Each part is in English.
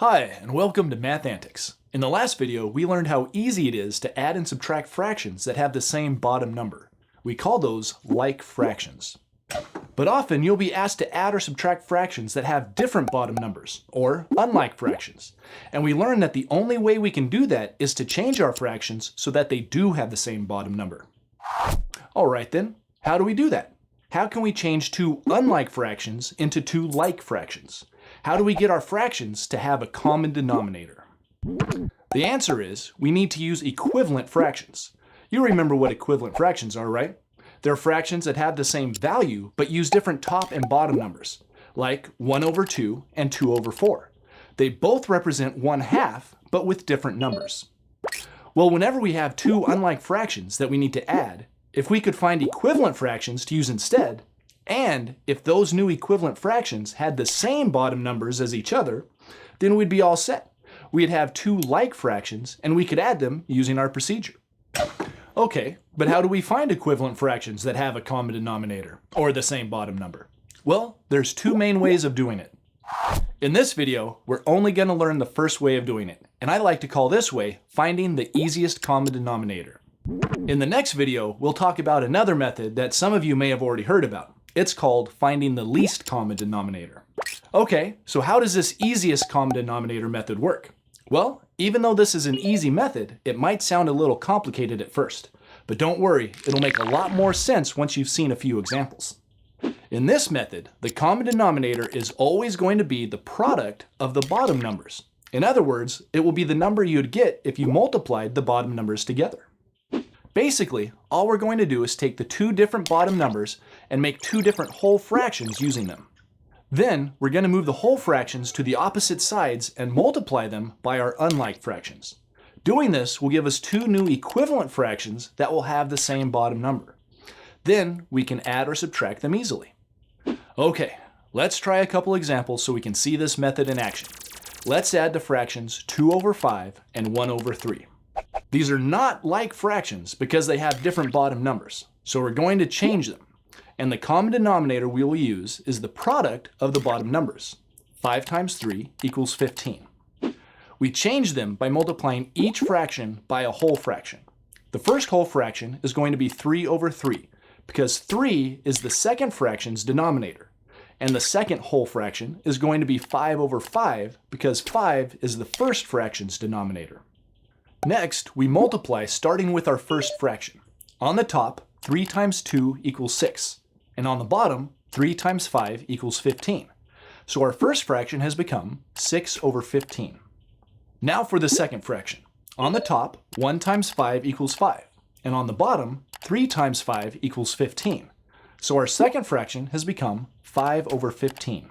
Hi, and welcome to Math Antics. In the last video, we learned how easy it is to add and subtract fractions that have the same bottom number. We call those like fractions. But often you'll be asked to add or subtract fractions that have different bottom numbers, or unlike fractions. And we learned that the only way we can do that is to change our fractions so that they do have the same bottom number. Alright then, how do we do that? How can we change two unlike fractions into two like fractions? How do we get our fractions to have a common denominator? The answer is we need to use equivalent fractions. You remember what equivalent fractions are, right? They're fractions that have the same value but use different top and bottom numbers, like 1 over 2 and 2 over 4. They both represent 1/2 but with different numbers. Well, whenever we have two unlike fractions that we need to add, if we could find equivalent fractions to use instead, and if those new equivalent fractions had the same bottom numbers as each other, then we'd be all set. We'd have two like fractions and we could add them using our procedure. Okay, but how do we find equivalent fractions that have a common denominator, or the same bottom number? Well, there's two main ways of doing it. In this video, we're only going to learn the first way of doing it, and I like to call this way finding the easiest common denominator. In the next video, we'll talk about another method that some of you may have already heard about. It's called finding the least common denominator. Okay, so how does this easiest common denominator method work? Well, even though this is an easy method, it might sound a little complicated at first. But don't worry, it'll make a lot more sense once you've seen a few examples. In this method, the common denominator is always going to be the product of the bottom numbers. In other words, it will be the number you'd get if you multiplied the bottom numbers together. Basically, all we're going to do is take the two different bottom numbers and make two different whole fractions using them. Then, we're going to move the whole fractions to the opposite sides and multiply them by our unlike fractions. Doing this will give us two new equivalent fractions that will have the same bottom number. Then, we can add or subtract them easily. Okay, let's try a couple examples so we can see this method in action. Let's add the fractions 2 over 5 and 1 over 3. These are not like fractions because they have different bottom numbers, so we're going to change them. And the common denominator we will use is the product of the bottom numbers. 5 times 3 equals 15. We change them by multiplying each fraction by a whole fraction. The first whole fraction is going to be 3 over 3, because 3 is the second fraction's denominator. And the second whole fraction is going to be 5 over 5, because 5 is the first fraction's denominator. Next, we multiply starting with our first fraction. On the top, 3 times 2 equals 6. And on the bottom, 3 times 5 equals 15. So our first fraction has become 6 over 15. Now for the second fraction. On the top, 1 times 5 equals 5. And on the bottom, 3 times 5 equals 15. So our second fraction has become 5 over 15.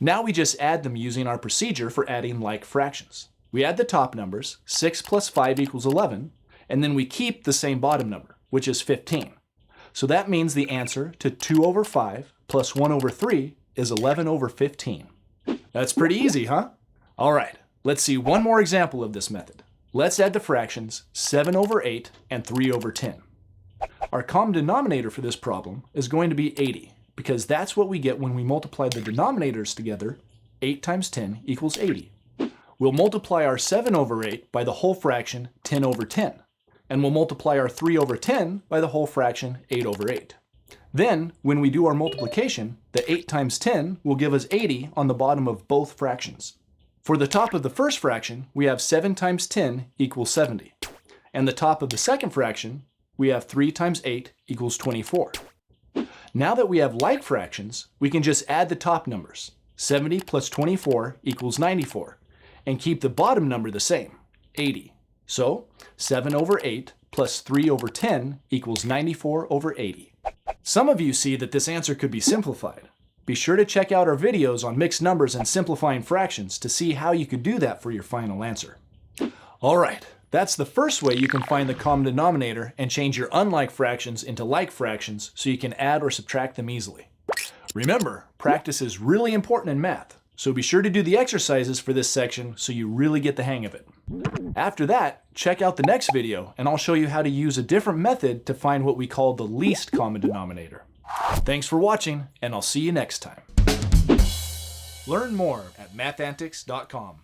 Now we just add them using our procedure for adding like fractions. We add the top numbers, 6 plus 5 equals 11, and then we keep the same bottom number, which is 15. So that means the answer to 2 over 5 plus 1 over 3 is 11 over 15. That's pretty easy, huh? All right, let's see one more example of this method. Let's add the fractions 7 over 8 and 3 over 10. Our common denominator for this problem is going to be 80, because that's what we get when we multiply the denominators together. 8 times 10 equals 80. We'll multiply our 7 over 8 by the whole fraction 10 over 10. And we'll multiply our 3 over 10 by the whole fraction 8 over 8. Then, when we do our multiplication, the 8 times 10 will give us 80 on the bottom of both fractions. For the top of the first fraction, we have 7 times 10 equals 70. And the top of the second fraction, we have 3 times 8 equals 24. Now that we have like fractions, we can just add the top numbers. 70 plus 24 equals 94. And keep the bottom number the same, 80. So 7 over 8 plus 3 over 10 equals 94 over 80. Some of you see that this answer could be simplified. Be sure to check out our videos on mixed numbers and simplifying fractions to see how you could do that for your final answer. All right, that's the first way you can find the common denominator and change your unlike fractions into like fractions so you can add or subtract them easily. Remember, practice is really important in math. So be sure to do the exercises for this section so you really get the hang of it. After that, check out the next video and I'll show you how to use a different method to find what we call the least common denominator. Thanks for watching, and I'll see you next time. Learn more at mathantics.com.